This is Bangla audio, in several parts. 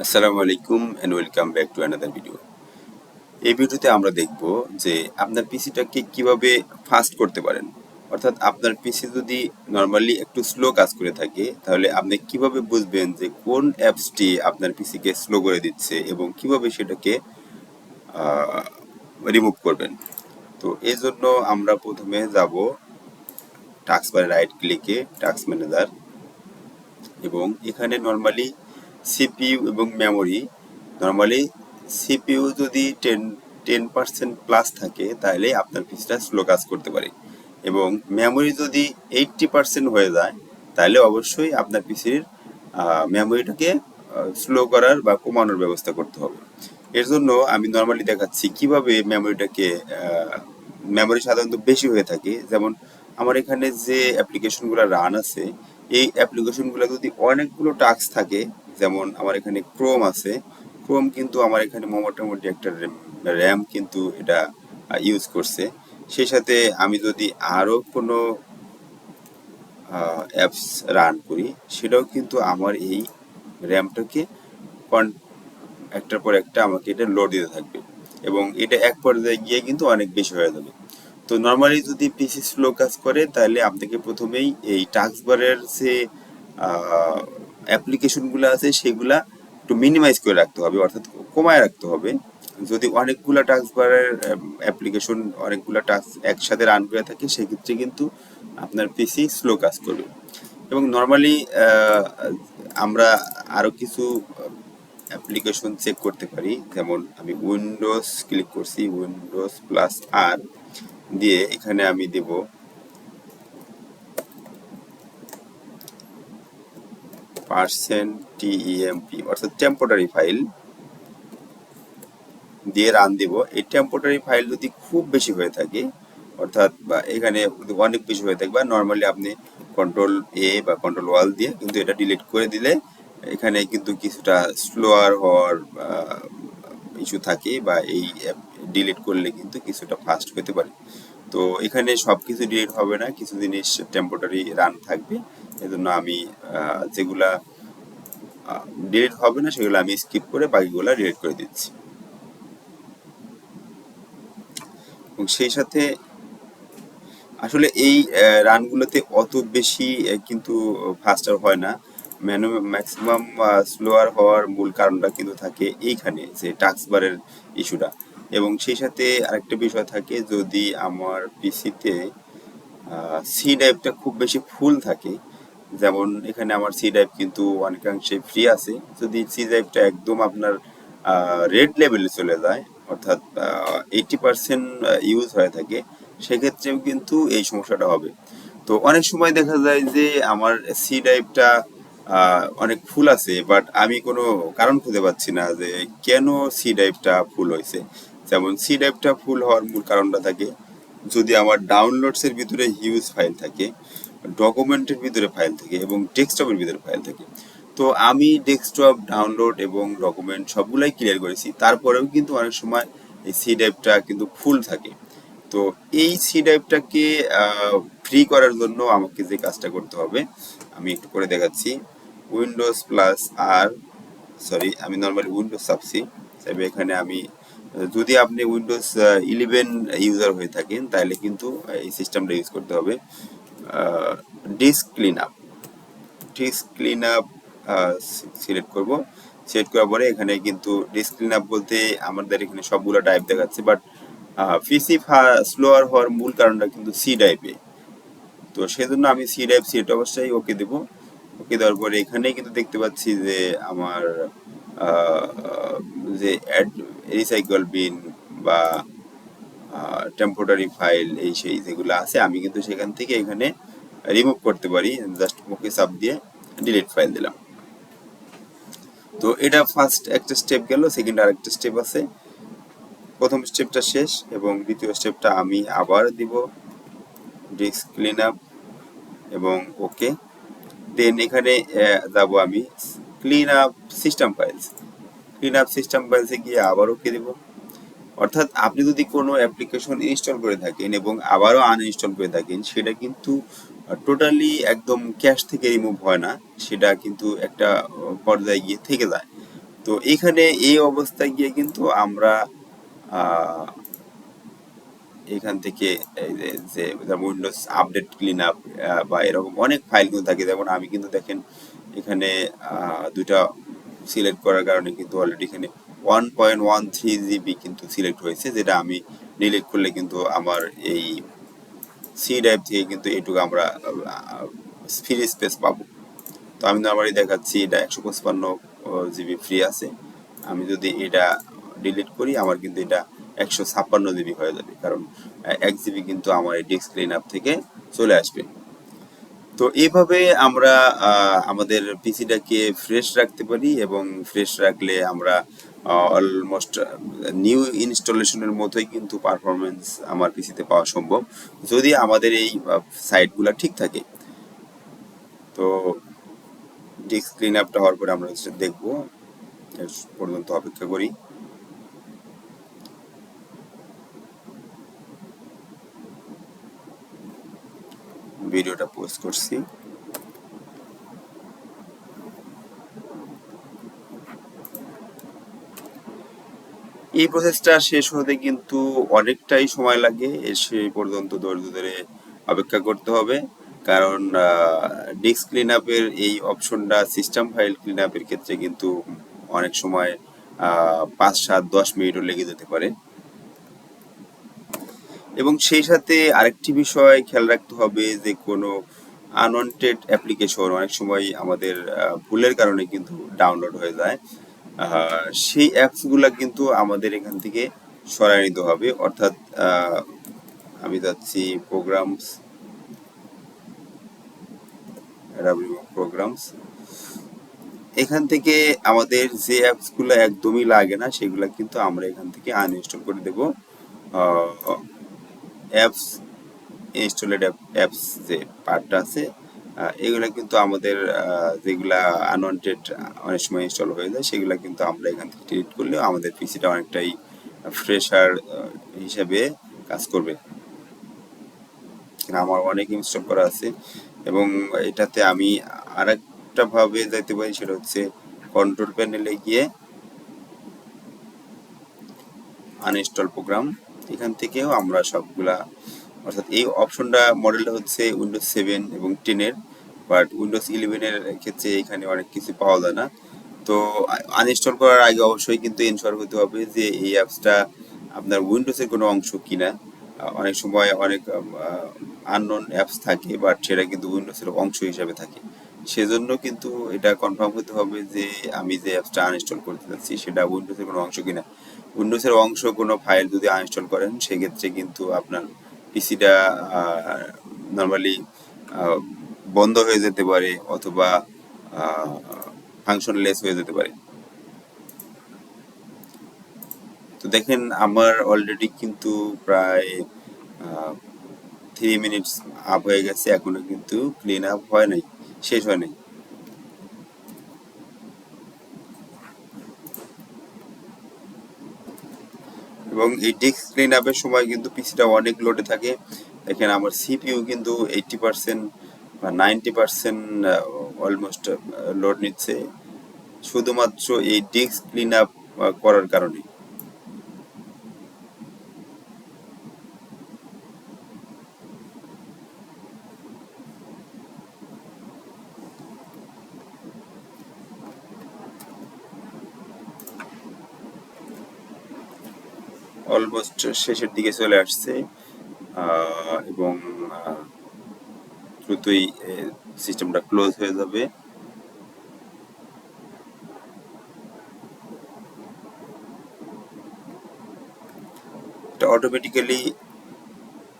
আসসালামু আলাইকুম and welcome back to another video. এই ভিডিওতে আমরা দেখব যে আপনার পিসিটাকে কিভাবে ফাস্ট করতে পারেন। অর্থাৎ আপনার পিসি যদি নরমালি একটু স্লো কাজ করে থাকে তাহলে আপনি কিভাবে বুঝবেন যে কোন অ্যাপসটি আপনার পিসিকে স্লো করে দিচ্ছে এবং কিভাবে সেটাকে রিমুভ করবেন। তো এই জন্য আমরা প্রথমে যাব টাস্ক বারে রাইট ক্লিকে টাস্ক ম্যানেজার এবং এখানে নরমালি সিপিইউ এবং মেমোরি নরমালি সিপিইউ যদি 10% প্লাস থাকে তাহলে আপনার পিসিটা স্লো কাজ করতে পারে এবং মেমোরি যদি 80% হয়ে যায় তাহলে অবশ্যই আপনার পিসির মেমোরিটাকে স্লো করার বা কমানোর ব্যবস্থা করতে হবে। এর জন্য আমি নরমালি দেখাচ্ছি কিভাবে মেমোরিটাকে মেমোরি সাধারণত বেশি হয়ে থাকে। যেমন আমার এখানে যে অ্যাপ্লিকেশনগুলো রান আছে এই অ্যাপ্লিকেশনগুলো যদি অনেকগুলো টাস্ক থাকে, যেমন আমার এখানে ক্রোম আছে, ক্রোম কিন্তু আমার এখানে মোটামুটি একটা র্যাম কিন্তু এটা ইউজ করছে। সেই সাথে আমি যদি আরও কোনো অ্যাপস রান করি সেটাও কিন্তু আমার এই র্যামটাকে একটার পর একটা আমাকে এটা লোড দিতে থাকবে এবং এটা এক পর্যায়ে গিয়ে কিন্তু অনেক বেশি হয়ে যাবে। তো নর্মালি যদি পিসি স্লো কাজ করে তাহলে আপনাকে প্রথমেই এই টাস্ক বারের যে অ্যাপ্লিকেশনগুলো আছে সেগুলা একটু মিনিমাইজ করে রাখতে হবে, অর্থাৎ কমায় রাখতে হবে। যদি অনেকগুলা টাস্ক বারের অ্যাপ্লিকেশন অনেকগুলা টাস্ক একসাথে রান করে থাকে সেক্ষেত্রে কিন্তু আপনার পিসি স্লো কাজ করবে। এবং নর্মালি আমরা আরো কিছু অ্যাপ্লিকেশন চেক করতে পারি। যেমন আমি উইন্ডোজ ক্লিক করছি, উইন্ডোজ প্লাস আর দিয়ে এখানে আমি দেব %temp অর্থাৎ টেম্পোরারি ফাইল দিয়ে রান দিব। এই টেম্পোরারি ফাইল যদি খুব বেশি হয়ে থাকে, অর্থাৎ বা এখানে অনেক বেশি হয়ে থাকে, বা নর্মালি আপনি কন্ট্রোল এ বা কন্ট্রোল ওয়াল দিয়ে কিন্তু এটা ডিলিট করে দিলে এখানে কিন্তু কিছুটা স্লোয়ার হওয়ার ইস্যু থাকে, বা এই ডিলিট করলে কিন্তু কিছুটা ফাস্ট হতে পারে। তো এখানে সব কিছু ডিলিট হবে না, কিছু জিনিস টেম্পোরারি রান থাকবে। এজন্য আমি যেগুলা ডিলিট হবে না সেগুলো আমি স্কিপ করে বাকিগুলো ডিলিট করে দিচ্ছি। এবং সেই সাথে আসলে এই রানগুলোতে অত বেশি কিন্তু ফাস্টার হয় না। ম্যাক্সিমাম স্লোয়ার হওয়ার মূল কারণটা কিন্তু থাকে এইখানে যে টাস্ক বারের ইস্যুটা। এবং সেই সাথে আরেকটা বিষয় থাকে, যদি আমার পিসিতে সি ড্রাইভটা খুব বেশি ফুল থাকে, যেমন এখানে আমার সি ড্রাইভ কিন্তু অনেকাংশে ফ্রি আছে, যদি সি ড্রাইভটা একদম আপনার রেড লেভেলে চলে যায়, অর্থাৎ 80% ইউজ হয়ে থাকে, সেক্ষেত্রেও কিন্তু এই সমস্যাটা হবে। তো অনেক সময় দেখা যায় যে আমার সি ড্রাইভটা অনেক ফুল আছে, বাট আমি কোনো কারণ খুঁজে পাচ্ছি না যে কেন সি ড্রাইভটা ফুল হয়েছে। যেমন সি ড্রাইভটা ফুল হওয়ার মূল কারণটা থাকে যদি আমার ডাউনলোডসের ভিতরে হিউজ ফাইল থাকে, ডকুমেন্টের ভিতরে ফাইল থাকে এবং ডেস্কটপের ভিতরে ফাইল থাকে। তো আমি ডেস্কটপ, ডাউনলোড এবং ডকুমেন্ট সবগুলাই ক্লিয়ার করেছি, তারপরেও কিন্তু অনেক সময় এই সি ড্রাইভটা কিন্তু ফুল থাকে। তো এই সি ড্রাইভটাকে ফ্রি করার জন্য আমাকে যে কাজটা করতে হবে আমি একটু করে দেখাচ্ছি। উইন্ডোজ প্লাস আর, সরি আমি নর্মালি উইন্ডোজ চাপছি, তবে এখানে আমি যদি আপনি উইন্ডোজ 11 ইউজার হয়ে থাকেন তাহলে কিন্তু এই সিস্টেমটা ইউজ করতে হবে। Disk clean up, disk clean up select করব। সিলেক্ট করার পরে এখানে কিন্তু ডিস্ক ক্লিন আপ বলতে আমাদের এখানে সবগুলো ড্রাইভ দেখাচ্ছে, বাট পিসি স্লোয়ার হওয়ার মূল কারণটা কিন্তু সি ড্রাইভে। তো সেজন্য আমি সি ড্রাইভ সিলেক্ট অবশ্যই ওকে দেব। ওকে দেওয়ার পরে এখানে কিন্তু দেখতে পাচ্ছি যে আমার যে রিসাইকেল বিন বা টেম্পোরারি ফাইল এই সেই যেগুলো আছে আমি কিন্তু সেখান থেকে এখানে রিমুভ করতে পারি। জাস্ট ওকে চাপ দিয়ে ডিলিট ফাইল দিলাম। তো এটা ফার্স্ট একটা স্টেপ গেল, সেকেন্ড আরেকটা স্টেপ আছে। প্রথম স্টেপটা শেষ এবং দ্বিতীয় স্টেপটা আমি আবার দিব ডিস্ক ক্লিন আপ এবং ওকে। দেন এখানে যাব আমি clean up system files, clean up system ফাইলসে গিয়ে আবার ওকে দিব। অর্থাৎ আপনি যদি কোনো অ্যাপ্লিকেশন ইনস্টল করে থাকেন এবং আবারও আনইনস্টল করে থাকেন সেটা কিন্তু টোটালি একদম ক্যাশ থেকে রিমুভ হয় না, সেটা কিন্তু একটা পর্যায়ে গিয়ে থেকে যায়। তো এখানে এই অবস্থায় গিয়ে কিন্তু আমরা আহ, এখান থেকে এই যে উইন্ডোজ আপডেট ক্লিন আপ বা এরকম অনেক ফাইল কিন্তু থাকে, যেমন আমি কিন্তু দেখেন এখানে দুইটা সিলেক্ট করার কারণে কিন্তু অলরেডি এখানে 1.13 জিবি কিন্তু সিলেক্ট হয়েছে, যেটা আমি ডিলিট করলে কিন্তু আমার এই সি ড্রাইভ থেকে কিন্তু এইটুকু আমরা ফ্রি স্পেস পাবো। তো আমি নর্মালি দেখাচ্ছি এটা 155 জিবি ফ্রি আছে। আমি যদি এটা ডিলিট করি আমার কিন্তু এটা 156 জিবি হয়ে যাবে, কারণ 1 জিবি কিন্তু আমার এই ডিস্ক ক্লিন আপ থেকে চলে আসবে। তো এইভাবে আমরা আমাদের পিসিটাকে ফ্রেশ রাখতে পারি, এবং ফ্রেশ রাখলে আমরা অলমোস্ট নিউ ইনস্টলেশনের মতোই কিন্তু পারফরমেন্স আমার পিসিতে পাওয়া সম্ভব, যদি আমাদের এই সাইটগুলো ঠিক থাকে। তো ডিস্ক ক্লিন আপটা হওয়ার পরে আমরা দেখবো, এর পর্যন্ত অপেক্ষা করি। ভিডিওটা পোস্ট করছি। এই প্রসেসটা শেষ হতে কিন্তু অনেকটাই সময় লাগে, সেই পর্যন্ত ধৈর্য ধরে অপেক্ষা করতে হবে, কারণ ডিস্ক ক্লিন আপের এই অপশনটা সিস্টেম ফাইল ক্লিন আপের ক্ষেত্রে কিন্তু অনেক সময় 5, 7, 10 মিনিটও লেগে যেতে পারে। এবং সেই সাথে আরেকটি বিষয় খেয়াল রাখতে হবে যে কোনো আনওয়ান্টেড অ্যাপ্লিকেশন অনেক সময় আমাদের ভুলের কারণে কিন্তু ডাউনলোড হয়ে যায়। সেই অ্যাপসগুলা কিন্তু আমাদের এখান থেকে সরাই নিতে হবে, অর্থাৎ আমি যাচ্ছি প্রোগ্রামস, প্রোগ্রামস, এখান থেকে আমাদের যে অ্যাপসগুলো একদমই লাগে না সেগুলো কিন্তু আমরা এখান থেকে আনইনস্টল করে দেব। অ্যাপস ইনস্টলেড অ্যাপস যে পার্টটা আছে, এগুলা কিন্তু আমাদের যেগুলা আনওয়ান্টেড অনেক সময় ইনস্টল হয়ে যায় সেগুলা কিন্তু আমরা এখান থেকে ডিলিট করলেও আমাদের পিসিটা অনেকটাই ফ্রেশার হিসেবে কাজ করবে। আমার অনেক ইনস্টল করা আছে, এবং এটাতে আমি আরেকটা ভাবে যাইতে পারি, সেটা হচ্ছে কন্ট্রোল প্যানেলে গিয়ে আনইনস্টল প্রোগ্রাম, এখান থেকেও আমরা সবগুলা, অর্থাৎ এই অপশনটা মডেলটা হচ্ছে উইন্ডোজ 7 এবং 10-এর, বাট উইন্ডোজ 11-এর ক্ষেত্রে এখানে অনেক কিছু পাওয়া যায় না। তো আনইনস্টল করার আগে অবশ্যই কিন্তু এনশিওর হতে হবে যে এই অ্যাপসটা আপনার উইন্ডোজের কোনো অংশ কিনা। অনেক সময় অনেক আননোন অ্যাপস থাকে, বাট সেটা কিন্তু উইন্ডোজের অংশ হিসাবে থাকে। সেজন্য কিন্তু এটা কনফার্ম হতে হবে যে আমি যে অ্যাপসটা আনইনস্টল করতে যাচ্ছি সেটা উইন্ডোজের কোনো অংশ কিনা। উইন্ডোজের অংশ কোনো ফাইল যদি আনইনস্টল করেন সেক্ষেত্রে কিন্তু আপনার পিসিটা নর্মালি বন্ধ হয়ে যেতে পারে, অথবা ফাংশনলেস হয়ে যেতে পারে। তো দেখেন আমার অলরেডি কিন্তু প্রায় 3 মিনিটস আপ হয়ে গেছে, এখনো কিন্তু ক্লিন আপ হয় নাই, শেষ হয় নাই। এবং এই ডিস্ক ক্লিন আপের সময় কিন্তু পিসিটা অনেক লোডে থাকে। দেখেন আমার সিপিইউ কিন্তু 80% বা 90% অলমোস্ট লোড নিচ্ছে, শুধুমাত্র এই ডিস্ক ক্লিন আপ করার কারণে। অলমোস্ট শেষের দিকে চলে আসছে, এবং দ্রুতই সিস্টেমটা ক্লোজ হয়ে যাবে। এটা অটোমেটিক্যালি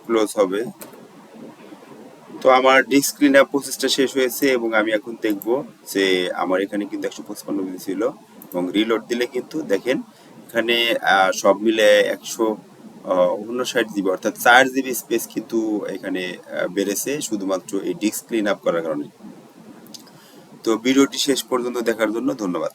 ক্লোজ হবে। তো আমার ডিস্ক ক্লিন আপ প্রসেসটা শেষ হয়েছে, এবং আমি এখন দেখব যে আমার এখানে কিন্তু 155 ছিল, এবং রিলোড দিলে কিন্তু দেখেন এখানে সব মিলে 159 জিবি, অর্থাৎ 4 জিবি স্পেস কিন্তু এখানে বেড়েছে শুধুমাত্র এই ডিস্ক ক্লিন আপ করার কারণে। তো ভিডিওটি শেষ পর্যন্ত দেখার জন্য ধন্যবাদ।